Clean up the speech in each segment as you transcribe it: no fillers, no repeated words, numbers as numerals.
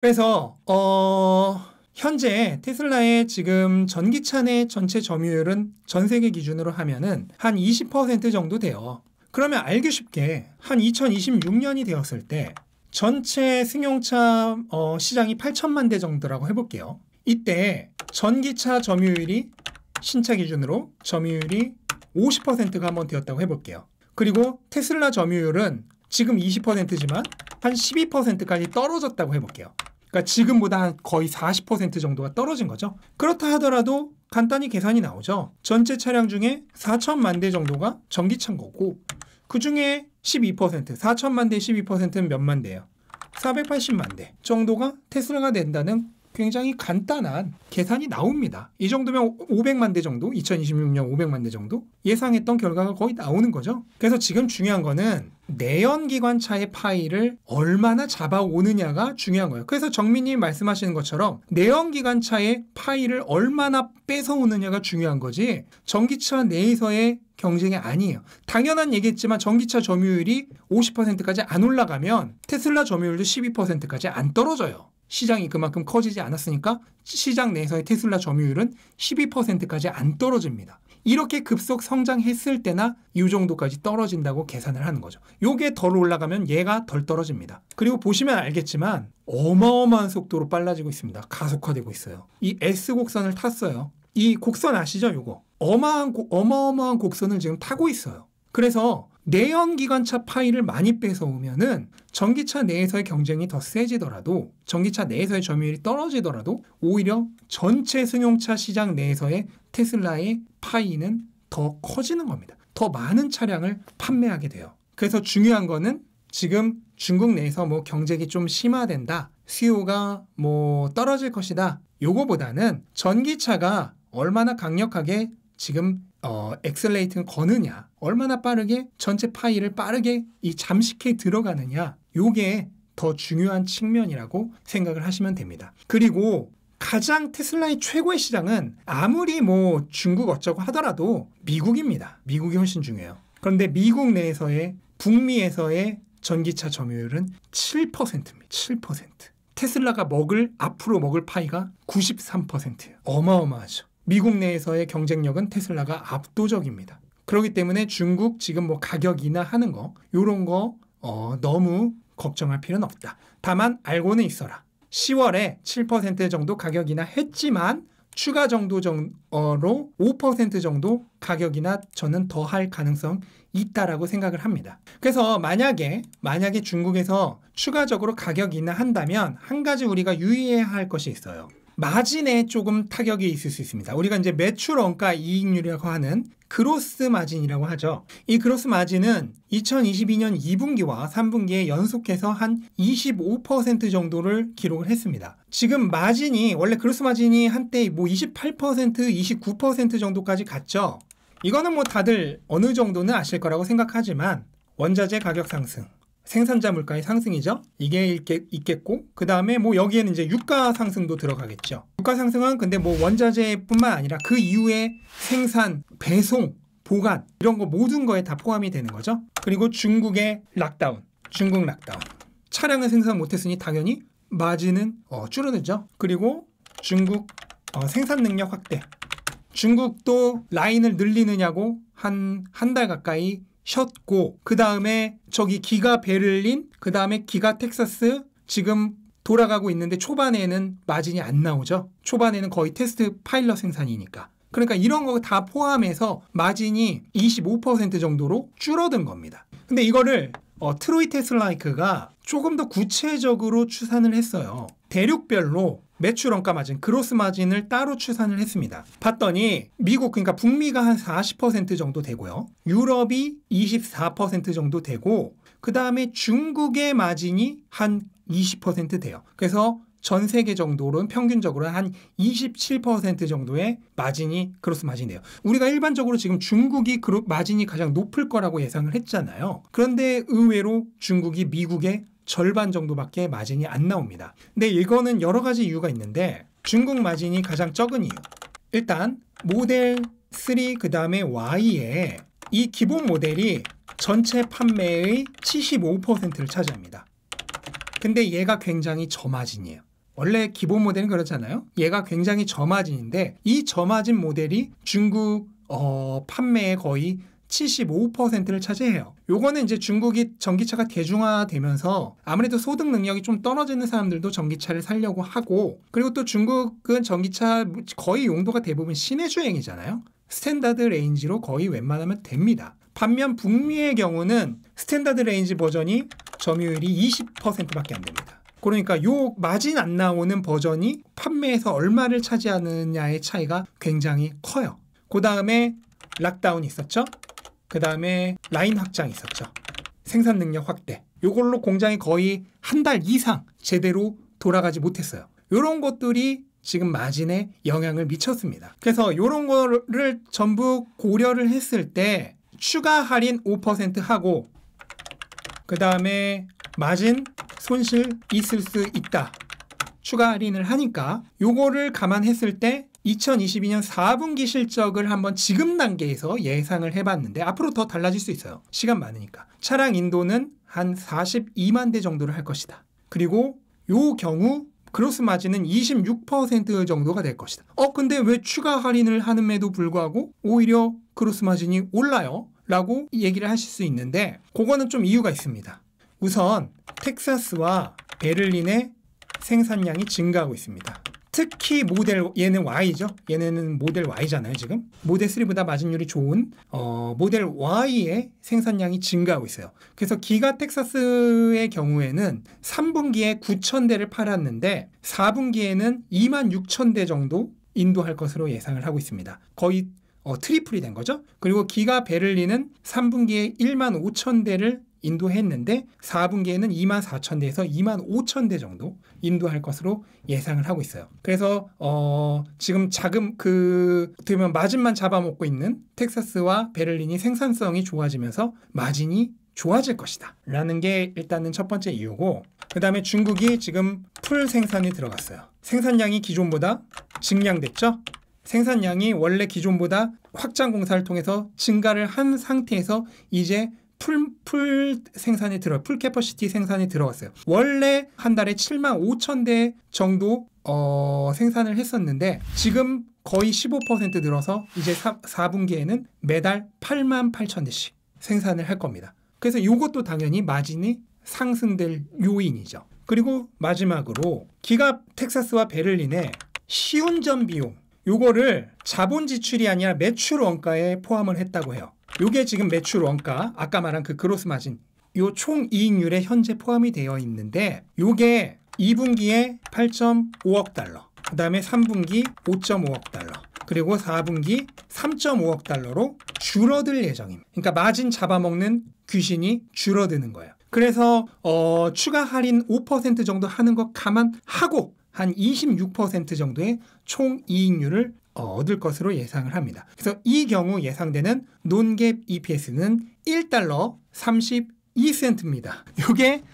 그래서 현재 테슬라의 지금 전기차 내 전체 점유율은 전 세계 기준으로 하면은 한 20% 정도 돼요. 그러면 알기 쉽게 한 2026년이 되었을 때 전체 승용차 시장이 8천만 대 정도라고 해볼게요. 이때 전기차 점유율이 신차 기준으로 점유율이 50%가 한번 되었다고 해볼게요. 그리고 테슬라 점유율은 지금 20%지만 한 12%까지 떨어졌다고 해볼게요. 그러니까 지금보다 한 거의 40% 정도가 떨어진 거죠. 그렇다 하더라도 간단히 계산이 나오죠. 전체 차량 중에 4천만 대 정도가 전기차인 거고 그 중에 12%, 4천만 대 12%는 몇만 대예요? 480만 대 정도가 테슬라가 된다는 굉장히 간단한 계산이 나옵니다. 이 정도면 500만 대 정도, 2026년 500만 대 정도 예상했던 결과가 거의 나오는 거죠. 그래서 지금 중요한 거는 내연기관차의 파이를 얼마나 잡아오느냐가 중요한 거예요. 그래서 정민님 말씀하시는 것처럼 내연기관차의 파이를 얼마나 뺏어오느냐가 중요한 거지 전기차 내에서의 경쟁이 아니에요. 당연한 얘기했지만 전기차 점유율이 50%까지 안 올라가면 테슬라 점유율도 12%까지 안 떨어져요. 시장이 그만큼 커지지 않았으니까 시장 내에서의 테슬라 점유율은 12%까지 안 떨어집니다. 이렇게 급속 성장했을 때나 이 정도까지 떨어진다고 계산을 하는 거죠. 요게 덜 올라가면 얘가 덜 떨어집니다. 그리고 보시면 알겠지만 어마어마한 속도로 빨라지고 있습니다. 가속화되고 있어요. 이 S곡선을 탔어요. 이 곡선 아시죠? 요거. 어마어마한 곡선을 지금 타고 있어요. 그래서 내연기관차 파이를 많이 뺏어오면은 전기차 내에서의 경쟁이 더 세지더라도 전기차 내에서의 점유율이 떨어지더라도 오히려 전체 승용차 시장 내에서의 테슬라의 파이는 더 커지는 겁니다. 더 많은 차량을 판매하게 돼요. 그래서 중요한 거는 지금 중국 내에서 뭐 경쟁이 좀 심화된다, 수요가 뭐 떨어질 것이다, 요거보다는 전기차가 얼마나 강력하게 지금 엑셀레이트를 거느냐, 얼마나 빠르게 전체 파이를 빠르게 이 잠식해 들어가느냐, 요게 더 중요한 측면이라고 생각을 하시면 됩니다. 그리고 가장 테슬라의 최고의 시장은 아무리 뭐 중국 어쩌고 하더라도 미국입니다. 미국이 훨씬 중요해요. 그런데 미국 내에서의 북미에서의 전기차 점유율은 7%입니다. 7%. 테슬라가 앞으로 먹을 파이가 93%예요. 어마어마하죠. 미국 내에서의 경쟁력은 테슬라가 압도적입니다. 그렇기 때문에 중국 지금 뭐 가격 인하 거 요런 거 너무 걱정할 필요는 없다. 다만 알고는 있어라. 10월에 7% 정도 가격 인하 했지만 추가 정도로 5% 정도 가격 인하 저는 더 할 가능성 있다라고 생각을 합니다. 그래서 만약에 중국에서 추가적으로 가격 인하한다면 한 가지 우리가 유의해야 할 것이 있어요. 마진에 조금 타격이 있을 수 있습니다. 우리가 이제 매출 원가 이익률이라고 하는 그로스 마진이라고 하죠. 이 그로스 마진은 2022년 2분기와 3분기에 연속해서 한 25% 정도를 기록을 했습니다. 지금 마진이 원래 그로스 마진이 한때 뭐 28%, 29% 정도까지 갔죠. 이거는 뭐 다들 어느 정도는 아실 거라고 생각하지만 원자재 가격 상승, 생산자 물가의 상승이죠. 이게 있겠고 그 다음에 뭐 여기에는 이제 유가 상승도 들어가겠죠. 유가 상승은 근데 뭐 원자재뿐만 아니라 그 이후에 생산, 배송, 보관 이런 거 모든 거에 다 포함이 되는 거죠. 그리고 중국의 락다운, 중국 락다운. 차량을 생산 못했으니 당연히 마진은 줄어들죠. 그리고 중국 생산 능력 확대. 중국도 라인을 늘리느냐고 한 달 가까이 쉬었고 그 다음에 저기 기가 베를린, 그 다음에 기가 텍사스 지금 돌아가고 있는데 초반에는 마진이 안 나오죠. 초반에는 거의 테스트 파일럿 생산이니까. 그러니까 이런 거 다 포함해서 마진이 25% 정도로 줄어든 겁니다. 근데 이거를 트로이 테슬라이크가 조금 더 구체적으로 추산을 했어요. 대륙별로 매출 원가 마진, 그로스 마진을 따로 추산을 했습니다. 봤더니 미국, 그러니까 북미가 한 40% 정도 되고요. 유럽이 24% 정도 되고 그 다음에 중국의 마진이 한 20% 돼요. 그래서 전 세계 정도로는 평균적으로 한 27% 정도의 마진이 그로스 마진이에요. 우리가 일반적으로 지금 중국이 마진이 가장 높을 거라고 예상을 했잖아요. 그런데 의외로 중국이 미국의 절반 정도밖에 마진이 안 나옵니다. 근데 이거는 여러 가지 이유가 있는데 중국 마진이 가장 적은 이유. 일단 모델 3 그 다음에 Y에 이 기본 모델이 전체 판매의 75%를 차지합니다. 근데 얘가 굉장히 저마진이에요. 원래 기본 모델은 그렇잖아요. 얘가 굉장히 저마진인데 이 저마진 모델이 중국 판매의 거의 75%를 차지해요. 요거는 이제 중국이 전기차가 대중화되면서 아무래도 소득 능력이 좀 떨어지는 사람들도 전기차를 사려고 하고, 그리고 또 중국은 전기차 거의 용도가 대부분 시내 주행이잖아요. 스탠다드 레인지로 거의 웬만하면 됩니다. 반면 북미의 경우는 스탠다드 레인지 버전이 점유율이 20%밖에 안 됩니다. 그러니까 요 마진 안 나오는 버전이 판매에서 얼마를 차지하느냐의 차이가 굉장히 커요. 그 다음에 락다운이 있었죠. 그 다음에 라인 확장이 있었죠. 생산 능력 확대. 요걸로 공장이 거의 한 달 이상 제대로 돌아가지 못했어요. 요런 것들이 지금 마진에 영향을 미쳤습니다. 그래서 요런 거를 전부 고려를 했을 때 추가 할인 5% 하고, 그 다음에 마진 손실 있을 수 있다. 추가 할인을 하니까 요거를 감안했을 때 2022년 4분기 실적을 한번 지금 단계에서 예상을 해봤는데, 앞으로 더 달라질 수 있어요. 시간 많으니까. 차량 인도는 한 42만 대 정도를 할 것이다. 그리고 요 경우 그로스 마진은 26% 정도가 될 것이다. 근데 왜 추가 할인을 하는데도 불구하고 오히려 그로스 마진이 올라요? 라고 얘기를 하실 수 있는데, 그거는 좀 이유가 있습니다. 우선 텍사스와 베를린의 생산량이 증가하고 있습니다. 특히 모델, 얘는 Y죠. 얘네는 모델 Y잖아요, 지금. 모델 3보다 마진율이 좋은 모델 Y의 생산량이 증가하고 있어요. 그래서 기가 텍사스의 경우에는 3분기에 9,000대를 팔았는데 4분기에는 26,000대 정도 인도할 것으로 예상을 하고 있습니다. 거의 트리플이 된 거죠. 그리고 기가 베를린은 3분기에 15,000대를 인도했는데 4분기에는 24,000대에서 25,000대 정도 인도할 것으로 예상을 하고 있어요. 그래서 지금 자금 어떻게 보면 마진만 잡아먹고 있는 텍사스와 베를린이 생산성이 좋아지면서 마진이 좋아질 것이다 라는 게 일단은 첫 번째 이유고, 그 다음에 중국이 지금 풀 생산이 들어갔어요. 생산량이 기존보다 증량됐죠. 생산량이 원래 기존보다 확장 공사를 통해서 증가를 한 상태에서 이제 풀 생산이 풀 캐퍼시티 생산이 들어갔어요. 원래 한 달에 7만 5천 대 정도 생산을 했었는데 지금 거의 15% 늘어서 이제 4분기에는 매달 8만 8천 대씩 생산을 할 겁니다. 그래서 이것도 당연히 마진이 상승될 요인이죠. 그리고 마지막으로 기가 텍사스와 베를린의 시운전 비용, 요거를 자본 지출이 아니라 매출 원가에 포함을 했다고 해요. 요게 지금 매출 원가, 아까 말한 그 그로스 마진, 요 총 이익률에 현재 포함이 되어 있는데, 요게 2분기에 8.5억 달러, 그 다음에 3분기 5.5억 달러, 그리고 4분기 3.5억 달러로 줄어들 예정입니다. 그러니까 마진 잡아먹는 귀신이 줄어드는 거예요. 그래서 추가 할인 5% 정도 하는 거 감안하고 한 26% 정도의 총 이익률을 얻을 것으로 예상을 합니다. 그래서 이 경우 예상되는 논갭 EPS는 1달러 32센트입니다. 이게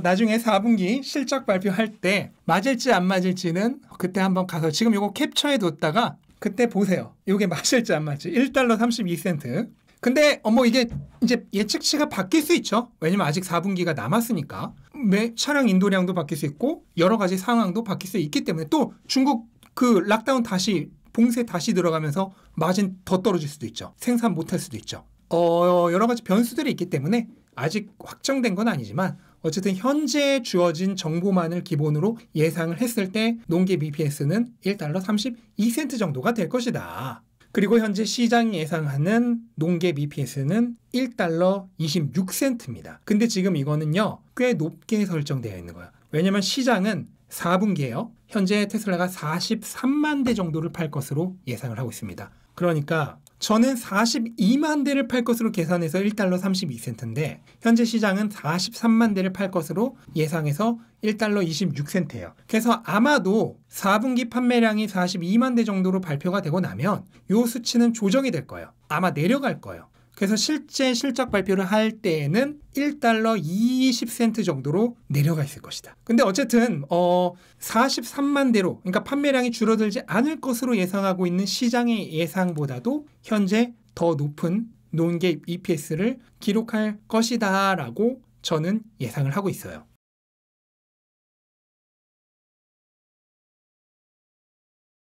나중에 4분기 실적 발표할 때 맞을지 안 맞을지는 그때 한번 가서 지금 이거 캡처해 뒀다가 그때 보세요. 이게 맞을지 안 맞을지. 1달러 32센트. 근데 이게 이제 예측치가 바뀔 수 있죠. 왜냐면 아직 4분기가 남았으니까. 차량 인도량도 바뀔 수 있고 여러 가지 상황도 바뀔 수 있기 때문에, 또 중국 그 락다운 봉쇄 다시 들어가면서 마진 더 떨어질 수도 있죠. 생산 못할 수도 있죠. 여러 가지 변수들이 있기 때문에 아직 확정된 건 아니지만 어쨌든 현재 주어진 정보만을 기본으로 예상을 했을 때 논갭 EPS는 1달러 32센트 정도가 될 것이다. 그리고 현재 시장이 예상하는 논갭 EPS는 1달러 26센트입니다. 근데 지금 이거는요, 꽤 높게 설정되어 있는 거예요. 왜냐면 시장은 4분기에요. 현재 테슬라가 43만 대 정도를 팔 것으로 예상을 하고 있습니다. 그러니까 저는 42만 대를 팔 것으로 계산해서 1달러 32센트인데 현재 시장은 43만 대를 팔 것으로 예상해서 1달러 26센트예요. 그래서 아마도 4분기 판매량이 42만 대 정도로 발표가 되고 나면 이 수치는 조정이 될 거예요. 아마 내려갈 거예요. 그래서 실제 실적 발표를 할 때에는 1달러 20센트 정도로 내려가 있을 것이다. 근데 어쨌든 43만 대로, 그러니까 판매량이 줄어들지 않을 것으로 예상하고 있는 시장의 예상보다도 현재 더 높은 논갭 EPS를 기록할 것이다 라고 저는 예상을 하고 있어요.